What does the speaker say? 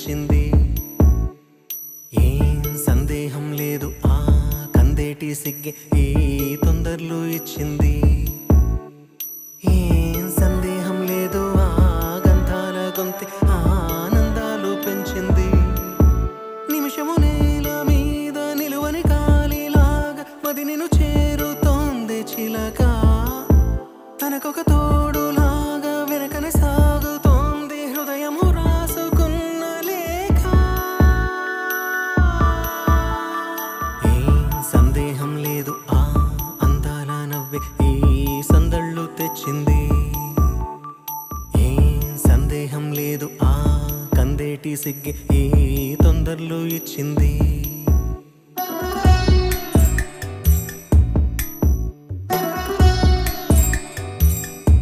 తెచ్చింది. ఏం సందేహం లేదు ఆ కందేటి సిగ్గే ఈ తొందరలు ఇచ్చింది. ఏం సందేహం లేదు ఆ గంధాల గొంతె ఆనందాలు పెంచింది. నిమిషము నేల మీద నిలువని కాలిలాగా మది నిన్ను చేరుతోంది చిలక. తనకొక తోడులాగా వెనకనే సాగుతోంది హృదయము రాసుకున్న లేఖ. ఏం సందేహం లేదు ఆ అందాల నవ్వే ఈ సందళ్ళు తెచ్చింది. ఏం సందేహం లేదు ఆ కందేటి సిగ్గే ఈ తొందరలు ఇచ్చింది.